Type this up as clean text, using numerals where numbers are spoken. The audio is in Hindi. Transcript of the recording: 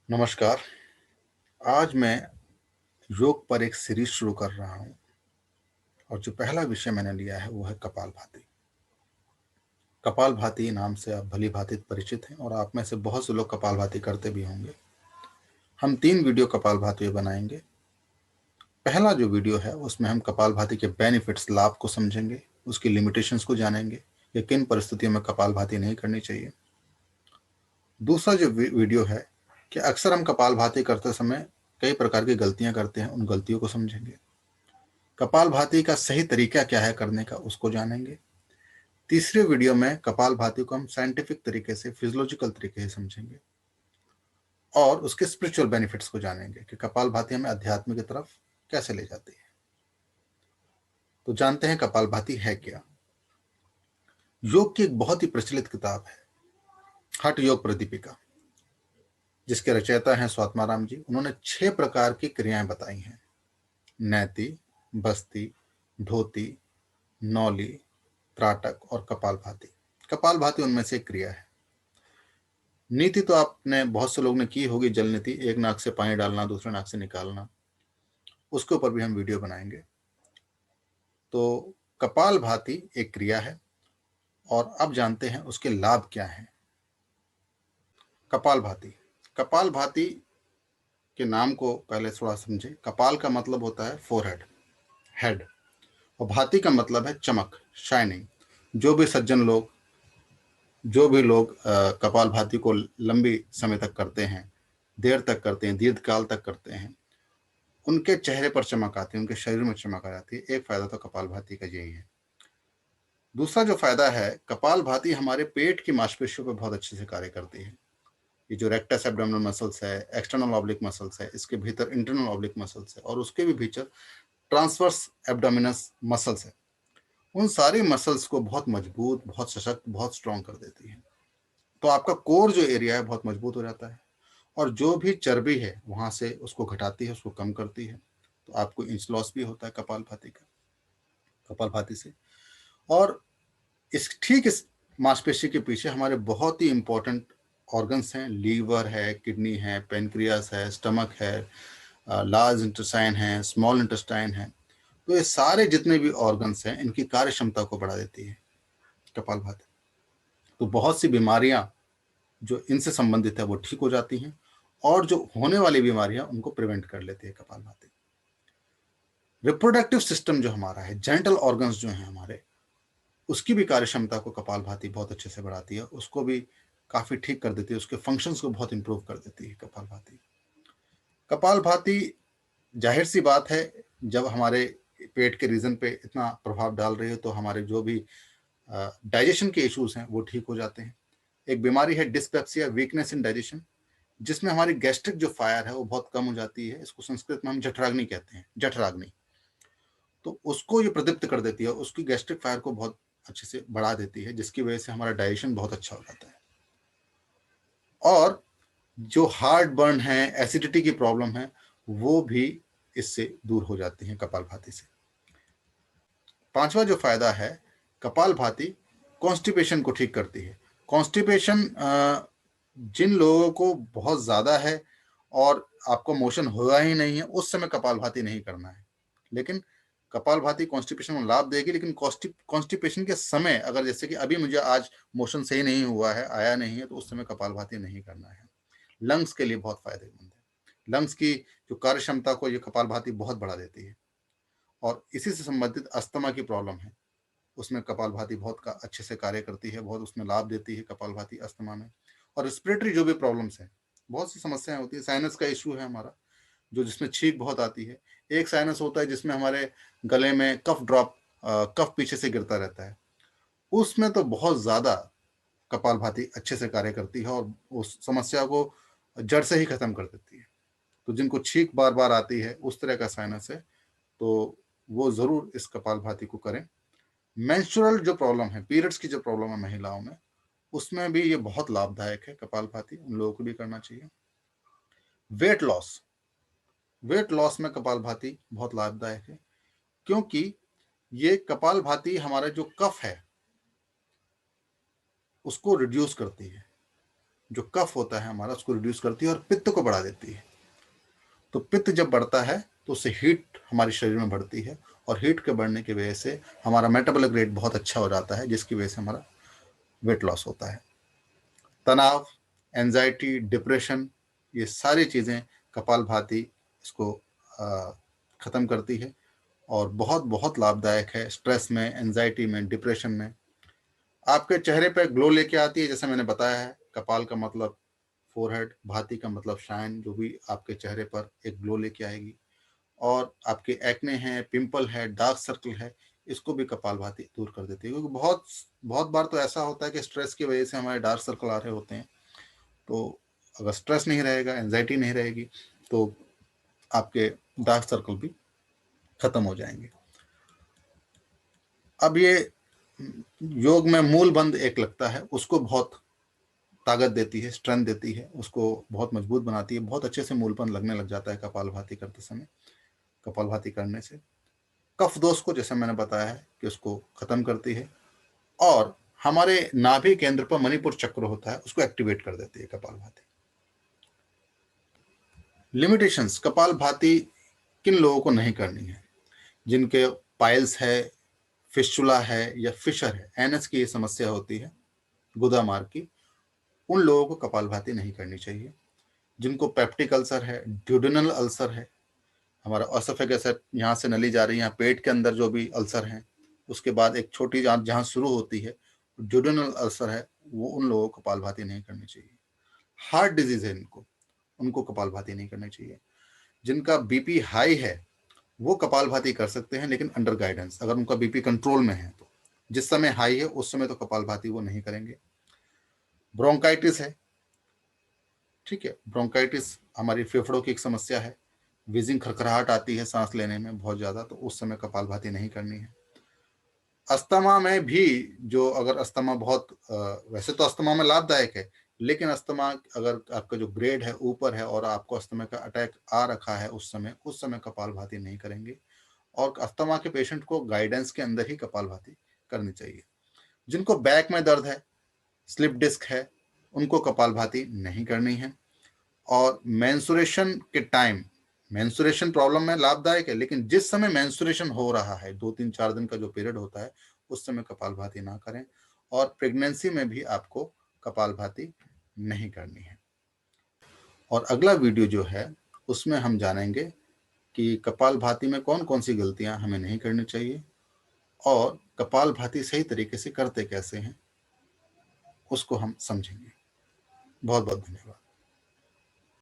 नमस्कार। आज मैं योग पर एक सीरीज शुरू कर रहा हूँ और जो पहला विषय मैंने लिया है वो है कपालभाति। कपालभाति नाम से आप भली-भांति परिचित हैं और आप में से बहुत से लोग कपालभाति करते भी होंगे। हम 3 वीडियो कपालभाति पे बनाएंगे। पहला जो वीडियो है उसमें हम कपालभाति के बेनिफिट्स, लाभ को समझेंगे, उसकी लिमिटेशंस को जानेंगे कि किन परिस्थितियों में कपालभाति नहीं करनी चाहिए। दूसरा जो वीडियो है कि अक्सर हम कपालभाति करते समय कई प्रकार की गलतियां करते हैं, उन गलतियों को समझेंगे। कपालभाति का सही तरीका क्या है करने का, उसको जानेंगे। तीसरे वीडियो में कपालभाति को हम साइंटिफिक तरीके से, फिजियोलॉजिकल तरीके से समझेंगे और उसके स्पिरिचुअल बेनिफिट्स को जानेंगे कि कपालभाति हमें अध्यात्म की तरफ कैसे ले जाती है। तो जानते हैं कपालभाति है क्या। योग की एक बहुत ही प्रचलित किताब है हठ योग प्रदीपिका, जिसके रचयिता हैं स्वात्माराम जी। उन्होंने 6 प्रकार की क्रियाएं बताई हैं: नैति, बस्ती, धोती, नौली, त्राटक और कपालभाति। कपालभाति उनमें से एक क्रिया है। नीति तो आपने बहुत से लोग ने की होगी, जल नीति, एक नाक से पानी डालना, दूसरे नाक से निकालना, उसके ऊपर भी हम वीडियो बनाएंगे। तो कपालभाति एक क्रिया है और अब जानते हैं उसके लाभ क्या हैं। कपालभाति, कपालभाति के नाम को पहले थोड़ा समझे। कपाल का मतलब होता है फोरहेड, हेड, और भाति का मतलब है चमक, शाइनिंग। जो भी लोग कपालभाति को लंबी समय तक करते हैं, देर तक करते हैं, दीर्घकाल तक करते हैं, उनके चेहरे पर चमक आती है, उनके शरीर में चमक आ जाती है। एक फायदा तो कपालभाति का यही है। दूसरा जो फायदा है, कपालभाति हमारे पेट की मांसपेशियों पर बहुत अच्छे से कार्य करती है। ये जो रेक्टस एब्डोमिनल मसल्स है, एक्सटर्नल ऑब्लिक मसल्स है, इसके भीतर इंटरनल ऑब्लिक मसल्स है और उसके भी भीतर ट्रांसवर्स एब्डोमिनस मसल्स है। उन सारी मसल्स को बहुत मजबूत, बहुत सशक्त, बहुत स्ट्रॉन्ग कर देती है। तो आपका कोर जो एरिया है बहुत मजबूत हो जाता है और जो भी चर्बी है वहां से उसको घटाती है, उसको कम करती है। तो आपको इंच लॉस भी होता है कपालभाति से। और इस मांसपेशी के पीछे हमारे बहुत ही इंपॉर्टेंट ऑर्गन्स हैं। लीवर है, किडनी है, पेनक्रियास है, स्टमक है, लार्ज इंटेस्टाइन है, स्मॉल इंटेस्टाइन है। तो ये सारे जितने भी ऑर्गन्स हैं, इनकी कार्य क्षमता को बढ़ा देती है कपालभाति। तो बहुत सी बीमारियां जो इनसे संबंधित है वो ठीक हो जाती हैं और जो होने वाली बीमारियां उनको प्रिवेंट कर लेती है कपालभाति। रिप्रोडक्टिव सिस्टम जो हमारा है, जेनिटल ऑर्गन्स जो हैं हमारे, उसकी भी कार्य क्षमता को कपालभाति बहुत अच्छे से बढ़ाती है, उसको भी काफी ठीक कर देती है, उसके फंक्शंस को बहुत इंप्रूव कर देती है कपालभाति। कपालभाति जाहिर सी बात है, जब हमारे पेट के रीजन पे इतना प्रभाव डाल रही है तो हमारे जो भी डाइजेशन के इश्यूज हैं वो ठीक हो जाते हैं। एक बीमारी है डिस्पेप्सिया, वीकनेस इन डाइजेशन, जिसमें हमारी गैस्ट्रिक जो फायर है वो बहुत कम हो जाती है। इसको संस्कृत में हम जठराग्नि कहते हैं, जठराग्नि। तो उसको ये प्रदीप्त कर देती है, उसकी गैस्ट्रिक फायर को बहुत अच्छे से बढ़ा देती है, जिसकी वजह से हमारा डाइजेशन बहुत अच्छा हो जाता है। और जो हार्ट बर्न है, एसिडिटी की प्रॉब्लम है, वो भी इससे दूर हो जाती है कपालभाति से। पांचवा जो फायदा है, कपालभाति कॉन्स्टिपेशन को ठीक करती है। कॉन्स्टिपेशन जिन लोगों को बहुत ज्यादा है और आपको मोशन हुआ ही नहीं है, उस समय कपालभाति नहीं करना है। लेकिन कपालभाति कॉन्स्टिपेशन में लाभ देगी, लेकिन कॉन्स्टिपेशन के समय, अगर जैसे कि अभी मुझे आज मोशन सही नहीं हुआ है, आया नहीं है, तो उस समय कपालभाति नहीं करना है। लंग्स के लिए बहुत फायदेमंद है। लंग्स की जो कार्य क्षमता को ये कपालभाति बहुत बढ़ा देती है। और इसी से संबंधित अस्थमा की प्रॉब्लम है, उसमें कपालभाति बहुत अच्छे से कार्य करती है, बहुत उसमें लाभ देती है कपालभाति अस्थमा में। और रेस्पिरेटरी जो भी प्रॉब्लम्स है, बहुत सी समस्याएं होती है। साइनस का इशू है हमारा, जो जिसमें छींक बहुत आती है। एक साइनस होता है जिसमें हमारे गले में कफ पीछे से गिरता रहता है, उसमें तो बहुत ज्यादा कपालभाति अच्छे से कार्य करती है और उस समस्या को जड़ से ही खत्म कर देती है। तो जिनको छींक बार बार आती है, उस तरह का साइनस है, तो वो जरूर इस कपालभाति को करें। मेंस्ट्रुअल जो प्रॉब्लम है, पीरियड्स की जो प्रॉब्लम है महिलाओं में, उसमें भी ये बहुत लाभदायक है कपालभाति, उन लोगों को भी करना चाहिए। वेट लॉस में कपालभाति बहुत लाभदायक है, क्योंकि ये कपालभाति हमारा जो कफ है उसको रिड्यूस करती है। जो कफ होता है हमारा उसको रिड्यूस करती है और पित्त को बढ़ा देती है। तो पित्त जब बढ़ता है तो उससे हीट हमारे शरीर में बढ़ती है, और हीट के बढ़ने की वजह से हमारा मेटाबॉलिक रेट बहुत अच्छा हो जाता है, जिसकी वजह से हमारा वेट लॉस होता है। तनाव, एंजाइटी, डिप्रेशन, ये सारी चीज़ें कपालभाति इसको ख़त्म करती है और बहुत बहुत लाभदायक है। स्ट्रेस में, एंजाइटी में, डिप्रेशन में आपके चेहरे पे ग्लो लेके आती है। जैसे मैंने बताया है, कपाल का मतलब फोरहेड, भाती का मतलब शाइन, जो भी आपके चेहरे पर एक ग्लो लेके आएगी। और आपके एक्ने हैं, पिंपल है, डार्क सर्कल है, इसको भी कपालभाति दूर कर देती है। क्योंकि बहुत बहुत बार तो ऐसा होता है कि स्ट्रेस की वजह से हमारे डार्क सर्कल आ रहे होते हैं। तो अगर स्ट्रेस नहीं रहेगा, एंजाइटी नहीं रहेगी, तो आपके डार्क सर्कल भी खत्म हो जाएंगे। अब ये योग में मूल बंध एक लगता है, उसको बहुत ताकत देती है, स्ट्रेंथ देती है, उसको बहुत मजबूत बनाती है। बहुत अच्छे से मूल बंध लगने लग जाता है कपालभाति करते समय। कपालभाति करने से कफ दोष को, जैसे मैंने बताया है, कि उसको खत्म करती है। और हमारे नाभि केंद्र पर मणिपुर चक्र होता है, उसको एक्टिवेट कर देती है कपालभाति। लिमिटेशंस, कपालभाति किन लोगों को नहीं करनी है? जिनके पाइल्स है, फिस्चुला है या फिशर है, एनएस की ये समस्या होती है, गुदा मार्ग की, उन लोगों को कपालभाति नहीं करनी चाहिए। जिनको पेप्टिक अल्सर है, ड्यूडेनल अल्सर है, हमारा एसोफेगस है, यहाँ से नली जा रही है, यहाँ पेट के अंदर जो भी अल्सर हैं, उसके बाद एक छोटी जहाँ शुरू होती है ड्यूडेनल अल्सर है, वो उन लोगों को कपालभाति नहीं करनी चाहिए। हार्ट डिजीज है इनको, उनको कपालभाति नहीं करनी चाहिए। जिनका बीपी हाई है वो कपालभाति कर सकते हैं, लेकिन अंडर गाइडेंस, अगर उनका बीपी कंट्रोल में है तो। जिस समय हाई है उस समय तो कपालभाति वो नहीं करेंगे। ब्रोंकाइटिस है, ठीक है, ब्रोंकाइटिस हमारी फेफड़ों की एक समस्या है, विजिंग, खरखराहट आती है सांस लेने में बहुत ज्यादा, तो उस समय कपालभाति नहीं करनी है। अस्थमा में भी, जो अगर अस्थमा बहुत वैसे तो अस्थमा में लाभदायक है, लेकिन अस्थमा अगर आपका जो ग्रेड है ऊपर है और आपको अस्थमा का अटैक आ रखा है उस समय कपालभाति नहीं करेंगे। और अस्थमा के पेशेंट को गाइडेंस के अंदर ही कपालभाति करनी चाहिए। जिनको बैक में दर्द है, स्लिप डिस्क है, उनको कपालभाति नहीं करनी है। और मेंसुरेशन के टाइम, मेंसुरेशन प्रॉब्लम में लाभदायक है, लेकिन जिस समय मेंसुरेशन हो रहा है, 2-3-4 दिन का जो पीरियड होता है, उस समय कपालभाति ना करें। और प्रेगनेंसी में भी आपको कपालभाति नहीं करनी है। और अगला वीडियो जो है उसमें हम जानेंगे कि कपालभाति में कौन कौन सी गलतियां हमें नहीं करनी चाहिए और कपालभाति सही तरीके से करते कैसे हैं, उसको हम समझेंगे। बहुत बहुत धन्यवाद।